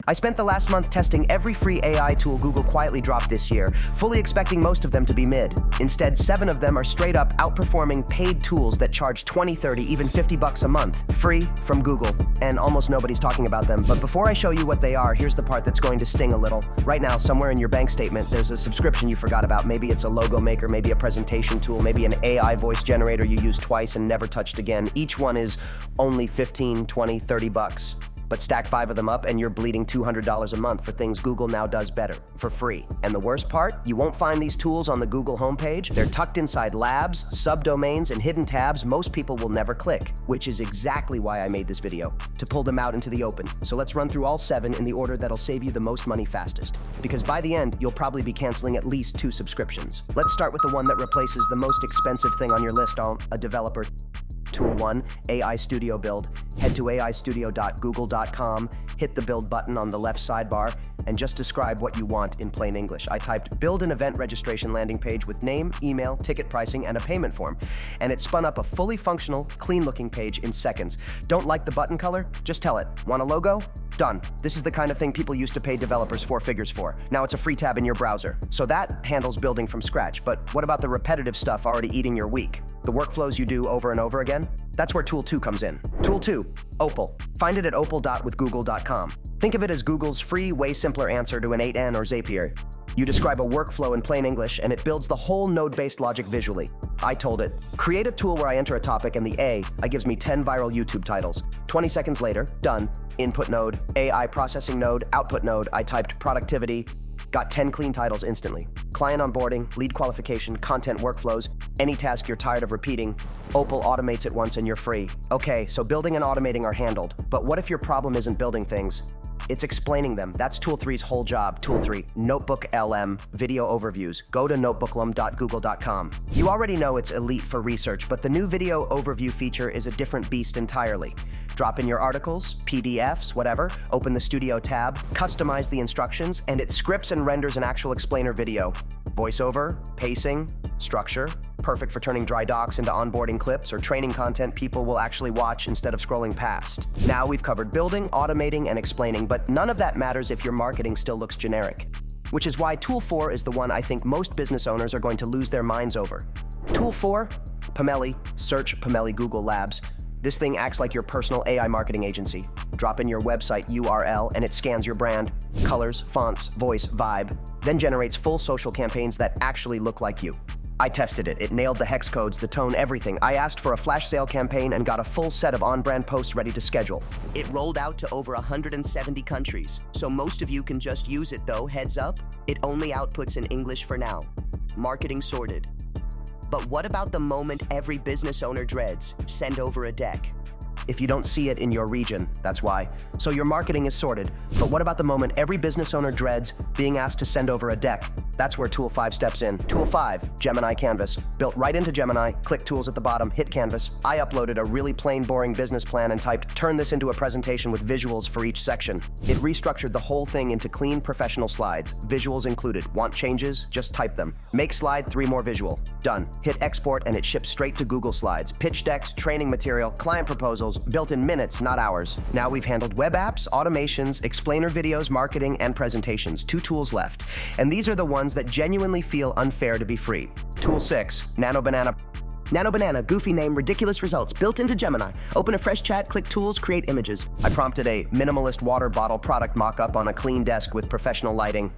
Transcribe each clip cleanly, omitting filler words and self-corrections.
I spent the last month testing every free AI tool Google quietly dropped this year, fully expecting most of them to be mid. Instead, 7 of them are straight up outperforming paid tools that charge 20, 30, even 50 bucks a month, free from Google, and almost nobody's talking about them. But before I show you what they are, here's the part that's going to sting a little. Right now, somewhere in your bank statement, there's a subscription you forgot about. Maybe it's a logo maker, maybe a presentation tool, maybe an AI voice generator you used twice and never touched again. Each one is only 15, 20, 30 bucks. But stack 5 of them up and you're bleeding $200 a month for things Google now does better, for free. And the worst part, you won't find these tools on the Google homepage. They're tucked inside labs, subdomains, and hidden tabs most people will never click, which is exactly why I made this video, to pull them out into the open. So let's run through all 7 in the order that'll save you the most money fastest. Because by the end, you'll probably be canceling at least 2 subscriptions. Let's start with the one that replaces the most expensive thing on your list, a developer. Tool 1, AI Studio Build. Head to aistudio.google.com, hit the build button on the left sidebar, and just describe what you want in plain English. I typed build an event registration landing page with name, email, ticket pricing, and a payment form. And it spun up a fully functional, clean-looking page in seconds. Don't like the button color? Just tell it. Want a logo? Done. This is the kind of thing people used to pay developers 4 figures for. Now it's a free tab in your browser. So that handles building from scratch. But what about the repetitive stuff already eating your week? The workflows you do over and over again? That's where Tool 2 comes in. Tool 2, Opal. Find it at opal.withgoogle.com. Think of it as Google's free, way simpler answer to an 8n or Zapier. You describe a workflow in plain English, and it builds the whole node-based logic visually. I told it, create a tool where I enter a topic, and the A gives me 10 viral YouTube titles. 20 seconds later, done. Input node, AI processing node, output node. I typed productivity, got 10 clean titles instantly. Client onboarding, lead qualification, content workflows, any task you're tired of repeating, Opal automates it once and you're free. Okay, so building and automating are handled, but what if your problem isn't building things? It's explaining them. That's Tool 3's whole job. Tool 3, NotebookLM, video overviews. Go to notebooklm.google.com. You already know it's elite for research, but the new video overview feature is a different beast entirely. Drop in your articles, PDFs, whatever, open the Studio tab, customize the instructions, and it scripts and renders an actual explainer video. Voiceover, pacing, structure, perfect for turning dry docs into onboarding clips or training content people will actually watch instead of scrolling past. Now we've covered building, automating, and explaining, but none of that matters if your marketing still looks generic. Which is why Tool 4 is the one I think most business owners are going to lose their minds over. Tool 4, Pomelli, search Pomelli Google Labs. This thing acts like your personal AI marketing agency. Drop in your website URL and it scans your brand, colors, fonts, voice, vibe, then generates full social campaigns that actually look like you. I tested it. It nailed the hex codes, the tone, everything. I asked for a flash sale campaign and got a full set of on-brand posts ready to schedule. It rolled out to over 170 countries, so most of you can just use it though, heads up. It only outputs in English for now. Marketing sorted. But what about the moment every business owner dreads? Send over a deck. If you don't see it in your region, that's why. So your marketing is sorted, but what about the moment every business owner dreads being asked to send over a deck? That's where Tool 5 steps in. Tool 5, Gemini Canvas. Built right into Gemini, click Tools at the bottom, hit Canvas. I uploaded a really plain, boring business plan and typed, turn this into a presentation with visuals for each section. It restructured the whole thing into clean, professional slides. Visuals included. Want changes? Just type them. Make slide 3 more visual. Done. Hit export and it ships straight to Google Slides. Pitch decks, training material, client proposals, built in minutes, not hours. Now we've handled web apps, automations, explainer videos, marketing, and presentations. 2 tools left. And these are the ones that genuinely feel unfair to be free. Tool 6, Nano Banana. Nano Banana, goofy name, ridiculous results, built into Gemini. Open a fresh chat, click Tools, create images. I prompted a minimalist water bottle product mock-up on a clean desk with professional lighting.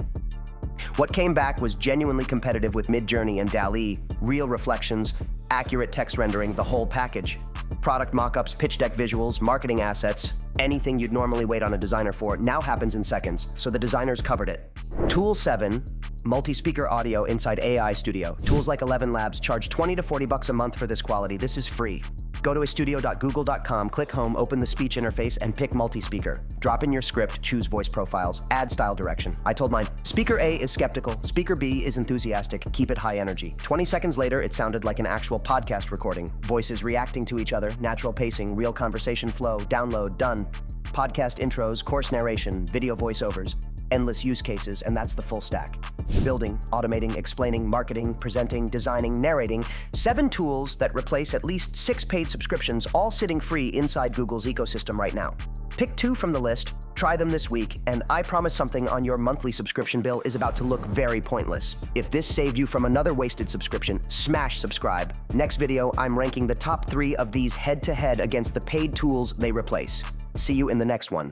What came back was genuinely competitive with Midjourney and DALL-E, real reflections, accurate text rendering, the whole package. Product mock-ups, pitch deck visuals, marketing assets, anything you'd normally wait on a designer for now happens in seconds, so the designers covered it. Tool 7, multi-speaker audio inside AI Studio. Tools like 11 Labs charge 20 to 40 bucks a month for this quality. This is free. Go to astudio.google.com, click Home, open the speech interface, and pick multi-speaker. Drop in your script, choose voice profiles, add style direction. I told mine, Speaker A is skeptical, Speaker B is enthusiastic, keep it high energy. 20 seconds later, it sounded like an actual podcast recording. Voices reacting to each other, natural pacing, real conversation flow, download, done. Podcast intros, course narration, video voiceovers, endless use cases, and that's the full stack. Building, automating, explaining, marketing, presenting, designing, narrating, 7 tools that replace at least 6 paid subscriptions, all sitting free inside Google's ecosystem right now. Pick 2 from the list, try them this week, and I promise something on your monthly subscription bill is about to look very pointless. If this saved you from another wasted subscription, smash subscribe. Next video, I'm ranking the top 3 of these head-to-head against the paid tools they replace. See you in the next one.